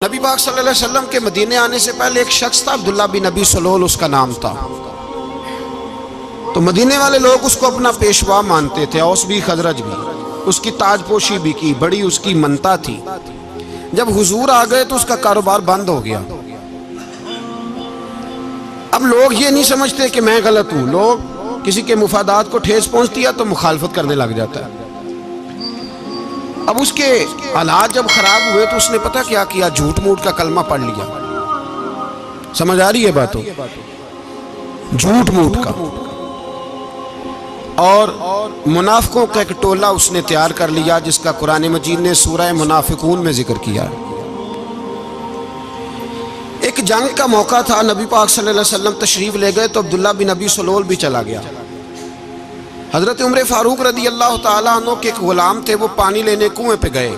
نبی پاک صلی اللہ علیہ وسلم کے مدینے آنے سے پہلے ایک شخص تھا، عبداللہ بن ابی سلول اس کا نام تھا۔ تو مدینے والے لوگ اس کو اپنا پیشوا مانتے تھے، اوس بھی خزرج بھی، اس کی تاج پوشی بھی کی، بڑی اس کی منتا تھی۔ جب حضور آ گئے تو اس کا کاروبار بند ہو گیا۔ اب لوگ یہ نہیں سمجھتے کہ میں غلط ہوں، لوگ کسی کے مفادات کو ٹھیس پہنچتی ہے تو مخالفت کرنے لگ جاتا ہے۔ اب اس کے حالات جب خراب ہوئے تو اس نے پتہ کیا کیا، جھوٹ موٹ کا کلمہ پڑھ لیا۔ سمجھ آ رہی ہے باتوں؟ جھوٹ موٹ کا، اور منافقوں کا ایک ٹولہ اس نے تیار کر لیا، جس کا قرآن مجید نے سورہ منافقون میں ذکر کیا۔ ایک جنگ کا موقع تھا، نبی پاک صلی اللہ علیہ وسلم تشریف لے گئے تو عبداللہ بن ابی سلول بھی چلا گیا۔ حضرت عمر فاروق رضی اللہ تعالیٰ عنہ کے ایک غلام تھے، وہ پانی لینے کنویں پہ گئے۔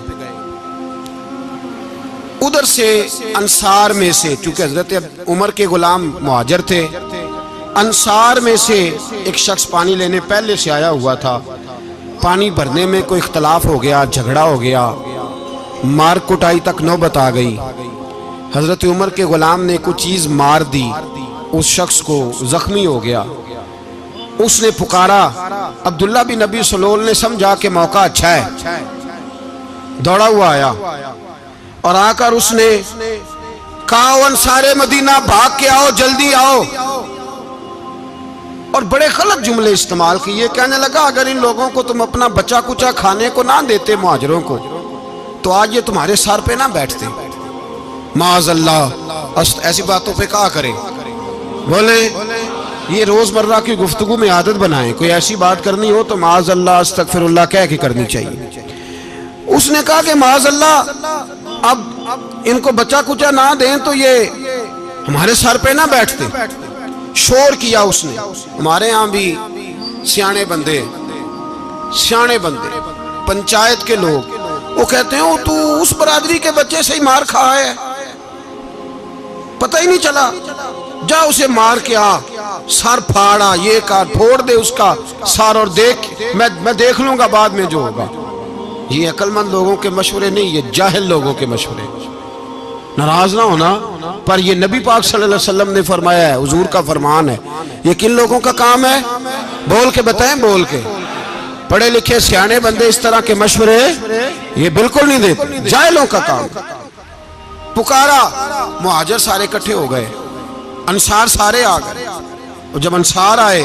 ادھر سے انصار میں سے، چونکہ حضرت عمر کے غلام مہاجر تھے، انصار میں سے ایک شخص پانی لینے پہلے سے آیا ہوا تھا۔ پانی بھرنے میں کوئی اختلاف ہو گیا، جھگڑا ہو گیا، مار کٹائی تک نوبت آ گئی۔ حضرت عمر کے غلام نے کچھ چیز مار دی، اس شخص کو زخمی ہو گیا۔ اس نے پکارا، عبداللہ بن ابی سلول نے سمجھا کہ موقع اچھا ہے، دوڑا ہوا آیا اور آ کر اس نے کہا، انصار مدینہ بھاگ کے آؤ، جلدی آؤ، اور بڑے غلط جملے استعمال کیے۔ کہنے لگا، اگر ان لوگوں کو تم اپنا بچہ کچا کھانے کو نہ دیتے مہاجروں کو، تو آج یہ تمہارے سر پہ نہ بیٹھتے۔ معاذ اللہ، ایسی باتوں پہ کہا کریں، بولے یہ روزمرہ کی گفتگو میں عادت بنائیں، کوئی ایسی بات کرنی ہو تو معاذ اللہ استغفر اللہ کہہ کے کرنی چاہیے۔ اس نے کہا کہ معاذ اللہ، اب ان کو بچہ کچا نہ دیں تو یہ ہمارے سر پہ نہ بیٹھتے۔ شور کیا اس نے۔ ہمارے ہاں بھی سیانے بندے پنچایت کے لوگ، وہ کہتے ہیں تو اس برادری کے بچے سے ہی مار کھا ہے، پتہ ہی نہیں چلا، جا اسے مار کے آ، سر پھاڑا، یہ کار پھوڑ دے اس کا سر، اور دیکھ میں دیکھ لوں گا بعد میں جو ہوگا۔ یہ عقل مند لوگوں کے مشورے نہیں، یہ جاہل لوگوں کے مشورے۔ ناراض نہ ہونا، پر یہ نبی پاک صلی اللہ علیہ وسلم نے فرمایا ہے، حضور کا فرمان ہے۔ یہ کن لوگوں کا کام ہے؟ بول کے بتائیں، بول کے۔ پڑھے لکھے سیانے بندے اس طرح کے مشورے یہ بالکل نہیں دیتے، جاہلوں کا کام۔ پکارا، مہاجر سارے اکٹھے ہو گئے، انصار سارے آ گئے، اور جب انصار آئے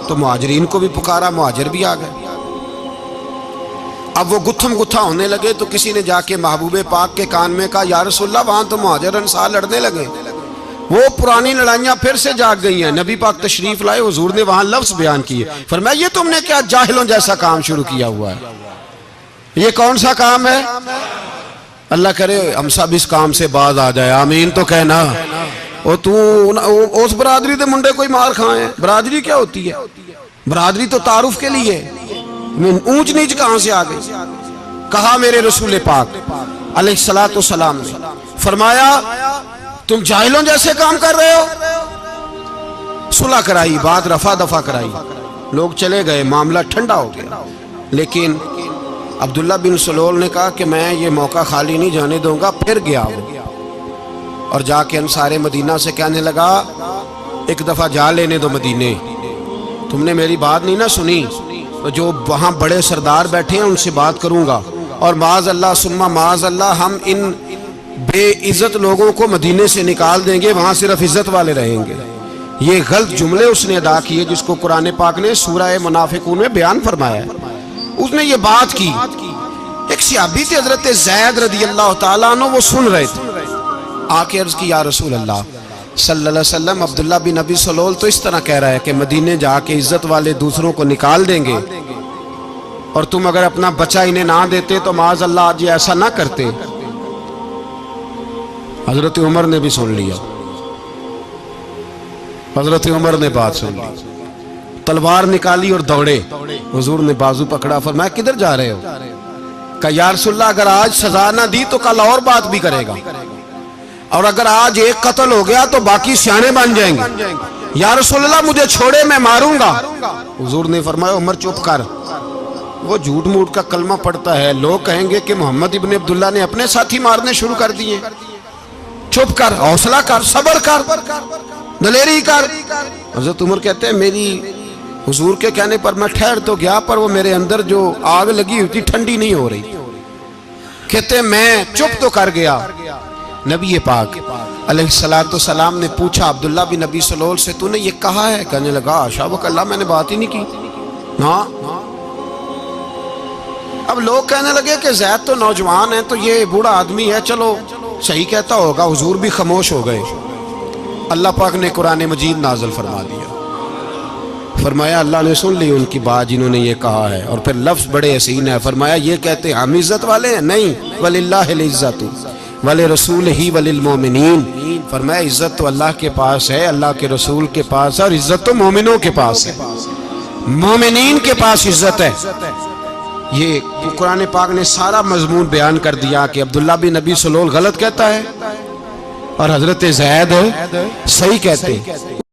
تو مہاجرین کو بھی پکارا، مہاجر بھی آ گئے۔ اب وہ گتھم گتھا ہونے لگے تو کسی نے جا کے محبوب پاک کے کان میں کہا، یا رسول اللہ، وہاں تو مہاجر انصار لڑنے لگے۔ وہ پرانی لڑائیاں پھر سے جاگ گئی ہیں۔ نبی پاک تشریف لائے، حضور نے وہاں لفظ بیان کیے، فرمایا یہ تم نے کیا جاہلوں جیسا کام شروع کیا ہوا ہے؟ یہ کون سا کام ہے؟ اللہ کرے ہم سب اس کام سے باز آ جائے، آمین تو کہنا۔ اور تو اس برادری دے منڈے کوئی مار کھائیں؟ برادری کیا ہوتی ہے؟ برادری تو تعارف کے لیے، اونچ نیچ کہاں سے آ گئی؟ کہا میرے رسول پاک علیہ الصلوۃ والسلام نے، فرمایا تم جاہلوں جیسے کام کر رہے ہو۔ صلح کرائی، بات رفع دفع کرائی، لوگ چلے گئے، معاملہ ٹھنڈا ہو گیا۔ لیکن عبداللہ بن سلول نے کہا کہ میں یہ موقع خالی نہیں جانے دوں گا۔ پھر گیا وہ، اور جا کے انصار مدینہ سے کہنے لگا، ایک دفعہ جا لینے دو مدینے، تم نے میری بات نہیں نہ سنی تو جو وہاں بڑے سردار بیٹھے ہیں ان سے بات کروں گا، اور معاذ اللہ ثم معاذ اللہ ہم ان بے عزت لوگوں کو مدینے سے نکال دیں گے، وہاں صرف عزت والے رہیں گے۔ یہ غلط جملے اس نے ادا کیے جس کو قرآن پاک نے سورہ منافقون میں بیان فرمایا ہے۔ اس نے یہ بات کی۔ ایک صحابی تھے حضرت زید رضی اللہ تعالیٰ عنہ، وہ سن رہے تھے، آ کے عرض کی، یا رسول اللہ صلی اللہ علیہ وسلم، عبداللہ بن ابی سلول تو اس طرح کہہ رہا ہے کہ مدینے جا کے عزت والے دوسروں کو نکال دیں گے، اور تم اگر اپنا بچہ انہیں نہ دیتے تو معاذ اللہ آج یہ ایسا نہ کرتے۔ حضرت عمر نے بھی سن لیا، حضرت عمر نے بات سن لی، تلوار نکالی اور دوڑے۔ حضور نے بازو پکڑا، فرمایا کدھر جا رہے ہو؟ کہا یا رسول اللہ، اگر آج سزا نہ دی تو کل اور بات بھی کرے گا، اور اگر آج ایک قتل ہو گیا تو باقی سیانے بن جائیں گے۔ یا رسول اللہ مجھے چھوڑے، میں ماروں گا۔ حضور نے فرمایا عمر چپ کر، وہ جھوٹ موٹ کا کلمہ پڑھتا ہے، لوگ کہیں گے کہ محمد ابن عبداللہ نے اپنے ساتھی مارنے شروع کر دیے۔ چپ کر، حوصلہ کر، صبر کر، دلیری کر۔ حضرت عمر کہتے ہیں میری حضور کے کہنے پر میں ٹھہر تو گیا، پر وہ میرے اندر جو آگ لگی ہوئی تھی ٹھنڈی نہیں ہو رہی۔ کہتے ہیں میں چپ تو کر گیا۔ نبی پاک علیہ السلام نے پوچھا عبداللہ بن نبی سلول سے، تو نے یہ کہا ہے؟ کہنے لگا شابک اللہ، میں نے بات ہی نہیں کی۔ ہاں، اب لوگ کہنے لگے کہ زید تو نوجوان ہے، تو یہ بوڑھا آدمی ہے، چلو صحیح کہتا ہوگا۔ حضور بھی خاموش ہو گئے۔ اللہ پاک نے قرآن مجید نازل فرما دیا، فرمایا اللہ نے سن لی ان کی بات جنہوں نے یہ کہا ہے، اور پھر لفظ بڑے حسین ہے، فرمایا یہ کہتے ہم عزت والے ہیں؟ نہیں، وَلِلَّهِ الْعِزَّةُ وَلِرَسُولِهِ وَلِلْمُؤْمِنِينَ، فرمایا عزت تو اللہ کے پاس ہے، اللہ کے رسول کے پاس ہے، اور عزت تو مومنوں کے پاس ہے، مومنین کے پاس عزت ہے۔ یہ قرآن پاک نے سارا مضمون بیان کر دیا کہ عبداللہ بن نبی سلول غلط کہتا ہے اور حضرت زید صحیح کہتے ہیں۔